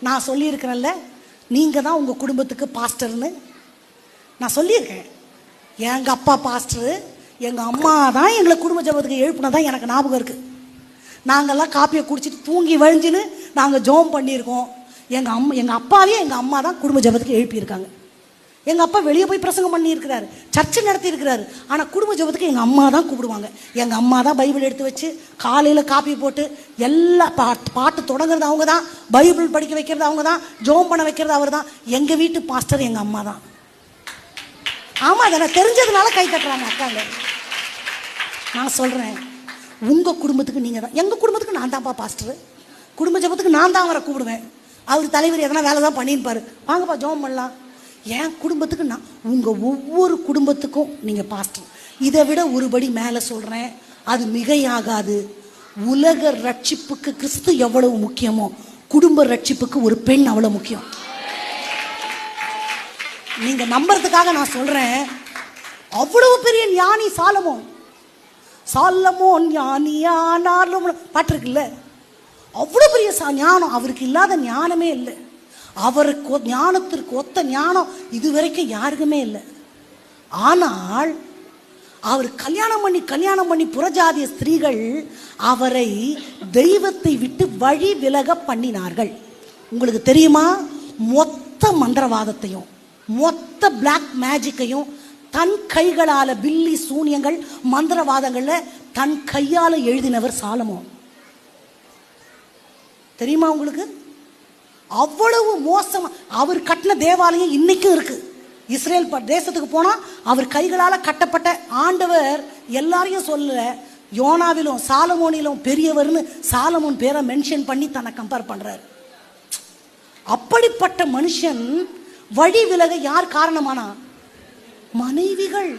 நான் சொல்லியிருக்கிறேன்ல, நீங்கள் தான் உங்கள் குடும்பத்துக்கு பாஸ்டர்னு நான் சொல்லியிருக்கேன். எங்கள் அப்பா பாஸ்டரு, எங்கள் அம்மா தான் எங்களை குடும்ப ஜெபத்துக்கு எழுப்புனதான் எனக்கு ஞாபகம் இருக்குது. நாங்கள்லாம் காப்பியை குடிச்சிட்டு தூங்கி வழிஞ்சுன்னு நாங்கள் ஜெபம் பண்ணியிருக்கோம். எங்கள் அப்பாவே எங்கள் அம்மா தான் குடும்ப ஜெபத்துக்கு எழுப்பியிருக்காங்க. எங்கள் அப்பா வெளியே போய் பிரசங்கம் பண்ணியிருக்கிறாரு, சர்ச்சை நடத்தியிருக்கிறாரு. ஆனால் குடும்ப ஜெபத்துக்கு எங்கள் அம்மா தான் கூப்பிடுவாங்க. எங்கள் அம்மா தான் பைபிள் எடுத்து வச்சு காலையில் காப்பி போட்டு எல்லா பாட்டு தொடங்குறது அவங்க தான், பைபிள் படிக்க வைக்கிறது அவங்க தான், ஜெபம் பண்ண வைக்கிறது அவர் தான். எங்கள் வீட்டு பாஸ்டர் எங்கள் அம்மா தான். ஆமாம், அதை நான் தெரிஞ்சதுனால கை தட்டுறாங்க அக்காங்க. நான் சொல்கிறேன், உங்கள் குடும்பத்துக்கு நீங்கள் தான். எங்கள் குடும்பத்துக்கு நான் தான்ப்பா பாஸ்டரு. குடும்ப ஜெபத்துக்கு நான் தான் அவரை கூப்பிடுவேன். அவர் தலைவர் எதனா வேலை தான் பண்ணியிருப்பார், வாங்கப்பா ஜெபம் பண்ணலாம். என் குடும்பத்துக்கு நான், உங்கள் ஒவ்வொரு குடும்பத்துக்கும் நீங்கள் பாஸ்டர். இதை விட ஒருபடி மேலே சொல்கிறேன், அது மிகையாகாது. உலக ரட்சிப்புக்கு கிறிஸ்து எவ்வளவு முக்கியமோ, குடும்ப ரட்சிப்புக்கு ஒரு பெண் அவ்வளோ முக்கியம். நீங்கள் நம்புறதுக்காக நான் சொல்கிறேன். அவ்வளவு பெரிய ஞானி சாலமோன். சாலமோன் ஞானியானாலும் பாட்டிருக்குல்ல, அவ்வளோ பெரிய ஞானம். அவருக்கு இல்லாத ஞானமே இல்லை. அவருக்கு ஞானத்திற்கு ஒத்த ஞானம் இதுவரைக்கும் யாருக்குமே இல்லை. ஆனால் அவர் கல்யாணம் பண்ணி புறஜாதிய ஸ்திரீகள் அவரை தெய்வத்தை விட்டு வழி விலக பண்ணினார்கள். உங்களுக்கு தெரியுமா? மொத்த மந்திரவாதத்தையும் மொத்த பிளாக் மேஜிக்கையும் தன் கைகளால், பில்லி சூனியங்கள் மந்திரவாதங்கள்ல தன் கையால் எழுதினவர் சாலமோன். தெரியுமா உங்களுக்கு? அவ்வளவு மோசம். அவர் கட்டின தேவாலயம் இன்னைக்கும் இருக்கு. இஸ்ரேல் தேசத்துக்கு போனா அவர் கைகளால் கட்டப்பட்ட ஆண்டவர் எல்லாரையும் சொல்ல, யோனாவிலும் சாலமோனிலும் பெரியவர்னு சாலமோன் பேரை மென்ஷன் பண்ணி தன்னை கம்பேர் பண்றாரு. அப்படிப்பட்ட மனுஷன் வழி விலக யார் காரணமானா? மனைவிகள்.